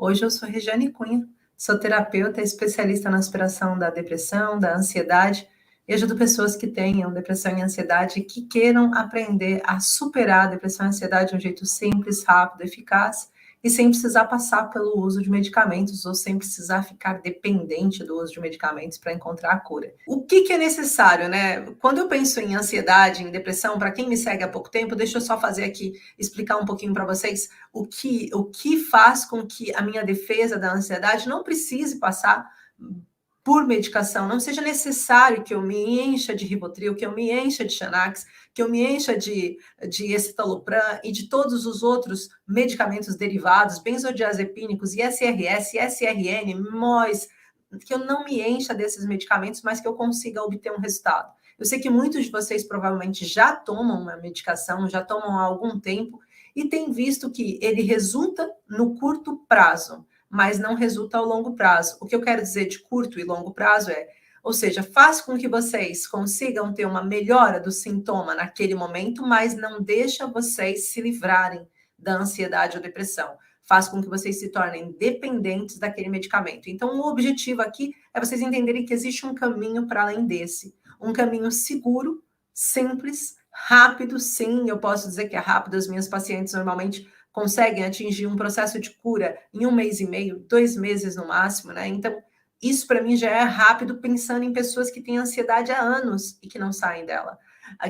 Hoje eu sou Regiane Cunha, sou terapeuta especialista na superação da depressão, da ansiedade, e ajudo pessoas que tenham depressão e ansiedade e que queiram aprender a superar a depressão e a ansiedade de um jeito simples, rápido, eficaz, e sem precisar passar pelo uso de medicamentos ou sem precisar ficar dependente do uso de medicamentos para encontrar a cura. O que é necessário, né? Quando eu penso em ansiedade, em depressão, para quem me segue há pouco tempo, deixa eu só fazer aqui, explicar um pouquinho para vocês o que faz com que a minha defesa da ansiedade não precise passar por medicação, não seja necessário que eu me encha de Rivotril, que eu me encha de Xanax, que eu me encha de escitalopram e de todos os outros medicamentos derivados, benzodiazepínicos, ISRS, ISRN, MOIS, que eu não me encha desses medicamentos, mas que eu consiga obter um resultado. Eu sei que muitos de vocês provavelmente já tomam uma medicação, já tomam há algum tempo, e têm visto que ele resulta no curto prazo, mas não resulta ao longo prazo. O que eu quero dizer de curto e longo prazo ou seja, faz com que vocês consigam ter uma melhora do sintoma naquele momento, mas não deixa vocês se livrarem da ansiedade ou depressão. Faz com que vocês se tornem dependentes daquele medicamento. Então, o objetivo aqui é vocês entenderem que existe um caminho para além desse. Um caminho seguro, simples, rápido, sim, eu posso dizer que é rápido. As minhas pacientes normalmente conseguem atingir um processo de cura em 1 mês e meio, 2 meses no máximo, né? Então, isso para mim já é rápido, pensando em pessoas que têm ansiedade há anos e que não saem dela.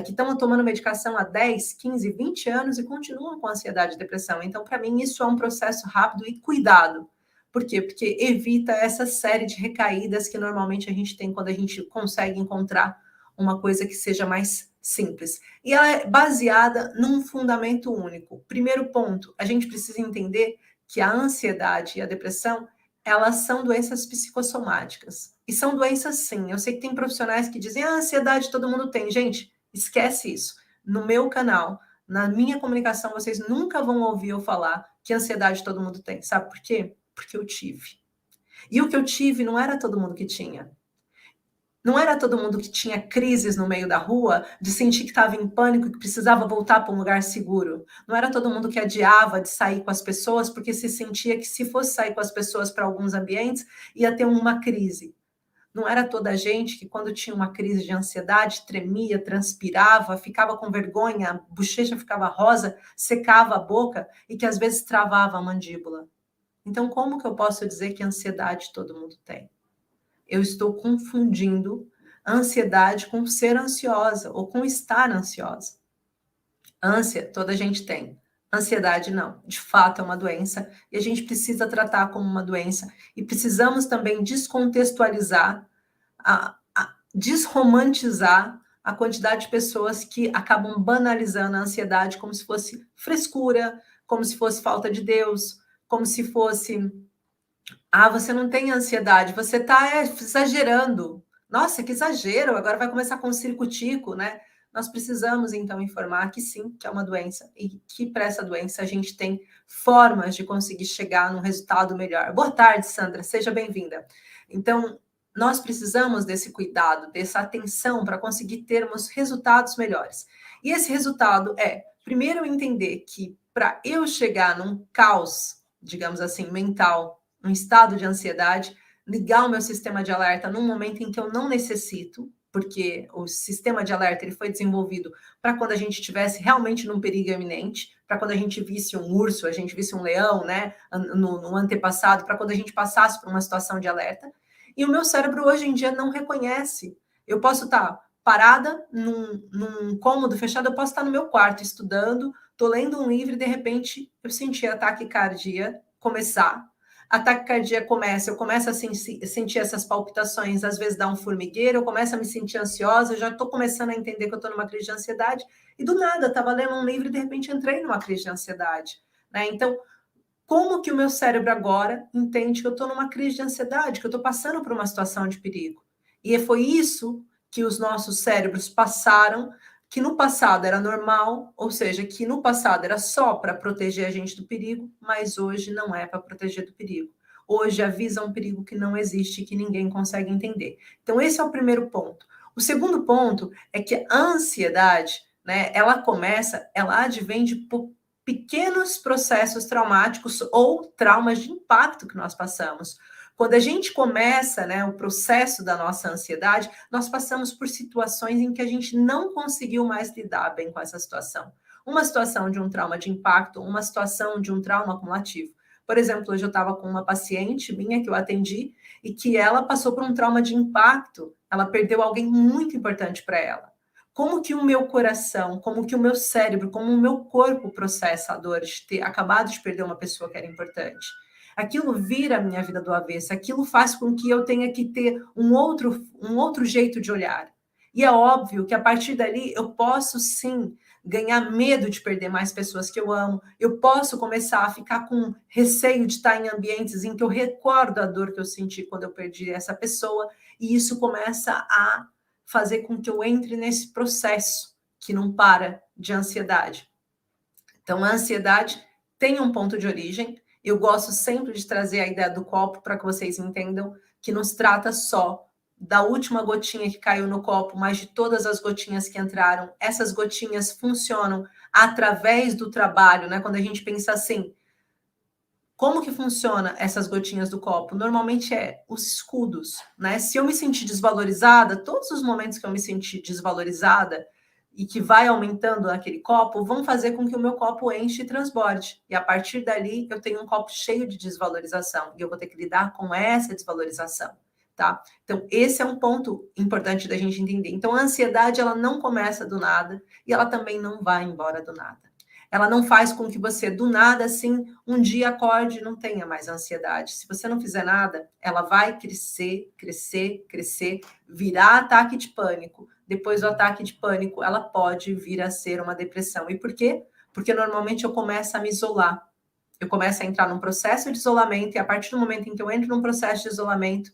Que estão tomando medicação há 10, 15, 20 anos e continuam com ansiedade e depressão. Então, para mim, isso é um processo rápido e cuidado. Por quê? Porque evita essa série de recaídas que normalmente a gente tem quando a gente consegue encontrar uma coisa que seja mais simples. E ela é baseada num fundamento único. Primeiro ponto, a gente precisa entender que a ansiedade e a depressão, elas são doenças psicossomáticas. E são doenças, sim. Eu sei que tem profissionais que dizem, a ansiedade todo mundo tem. Gente, esquece isso. No meu canal, na minha comunicação, vocês nunca vão ouvir eu falar que ansiedade todo mundo tem. Sabe por quê? Porque eu tive. E o que eu tive não era todo mundo que tinha. Não era todo mundo que tinha crises no meio da rua, de sentir que estava em pânico e que precisava voltar para um lugar seguro. Não era todo mundo que adiava de sair com as pessoas porque se sentia que, se fosse sair com as pessoas para alguns ambientes, ia ter uma crise. Não era toda a gente que, quando tinha uma crise de ansiedade, tremia, transpirava, ficava com vergonha, a bochecha ficava rosa, secava a boca e que às vezes travava a mandíbula. Então, como que eu posso dizer que ansiedade todo mundo tem? Eu estou confundindo ansiedade com ser ansiosa ou com estar ansiosa. Ânsia, toda a gente tem. Ansiedade, não. De fato, é uma doença e a gente precisa tratar como uma doença. E precisamos também descontextualizar, desromantizar a quantidade de pessoas que acabam banalizando a ansiedade como se fosse frescura, como se fosse falta de Deus, como se fosse... você não tem ansiedade, você está exagerando. Nossa, que exagero, agora vai começar com um circo-tico, né? Nós precisamos, então, informar que sim, que é uma doença e que para essa doença a gente tem formas de conseguir chegar num resultado melhor. Boa tarde, Sandra, seja bem-vinda. Então, nós precisamos desse cuidado, dessa atenção para conseguir termos resultados melhores. E esse resultado é, primeiro, entender que para eu chegar num caos, digamos assim, mental, um estado de ansiedade, ligar o meu sistema de alerta num momento em que eu não necessito, porque o sistema de alerta ele foi desenvolvido para quando a gente estivesse realmente num perigo iminente, para quando a gente visse um urso, a gente visse um leão, né, no antepassado, para quando a gente passasse por uma situação de alerta. E o meu cérebro hoje em dia não reconhece. Eu posso estar parada num cômodo fechado, eu posso estar no meu quarto estudando, estou lendo um livro e de repente eu senti a taquicardia começar. A taquicardia começa, eu começo a sentir essas palpitações, às vezes dá um formigueiro, eu começo a me sentir ansiosa, eu já estou começando a entender que eu estou numa crise de ansiedade, e do nada, estava lendo um livro e de repente entrei numa crise de ansiedade. Né? Então, como que o meu cérebro agora entende que eu estou numa crise de ansiedade, que eu estou passando por uma situação de perigo? E foi isso que os nossos cérebros passaram, que no passado era normal, ou seja, que no passado era só para proteger a gente do perigo, mas hoje não é para proteger do perigo. Hoje avisa um perigo que não existe, que ninguém consegue entender. Então, esse é o primeiro ponto. O segundo ponto é que a ansiedade, né, ela advém de pequenos processos traumáticos ou traumas de impacto que nós passamos. Quando a gente começa, né, o processo da nossa ansiedade, nós passamos por situações em que a gente não conseguiu mais lidar bem com essa situação. Uma situação de um trauma de impacto, uma situação de um trauma acumulativo. Por exemplo, hoje eu estava com uma paciente minha que eu atendi e que ela passou por um trauma de impacto. Ela perdeu alguém muito importante para ela. Como que o meu coração, como que o meu cérebro, como o meu corpo processa a dor de ter acabado de perder uma pessoa que era importante? Aquilo vira a minha vida do avesso, aquilo faz com que eu tenha que ter um outro jeito de olhar. E é óbvio que a partir dali eu posso sim ganhar medo de perder mais pessoas que eu amo, eu posso começar a ficar com receio de estar em ambientes em que eu recordo a dor que eu senti quando eu perdi essa pessoa, e isso começa a fazer com que eu entre nesse processo que não para de ansiedade. Então, a ansiedade tem um ponto de origem. Eu gosto sempre de trazer a ideia do copo para que vocês entendam que não se trata só da última gotinha que caiu no copo, mas de todas as gotinhas que entraram. Essas gotinhas funcionam através do trabalho, né? Quando a gente pensa assim, como que funciona essas gotinhas do copo? Normalmente é os escudos, né? Se eu me sentir desvalorizada, todos os momentos que eu me sentir desvalorizada e que vai aumentando aquele copo, vão fazer com que o meu copo enche e transborde. E a partir dali, eu tenho um copo cheio de desvalorização e eu vou ter que lidar com essa desvalorização, tá? Então, esse é um ponto importante da gente entender. Então, a ansiedade, ela não começa do nada e ela também não vai embora do nada. Ela não faz com que você, do nada, assim, um dia acorde e não tenha mais ansiedade. Se você não fizer nada, ela vai crescer, crescer, crescer, virar ataque de pânico. Depois do ataque de pânico, ela pode vir a ser uma depressão. E por quê? Porque normalmente eu começo a me isolar. Eu começo a entrar num processo de isolamento, e a partir do momento em que eu entro num processo de isolamento,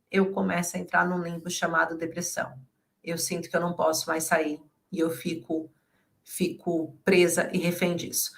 eu começo a entrar num limbo chamado depressão. Eu sinto que eu não posso mais sair e eu fico presa e refém disso.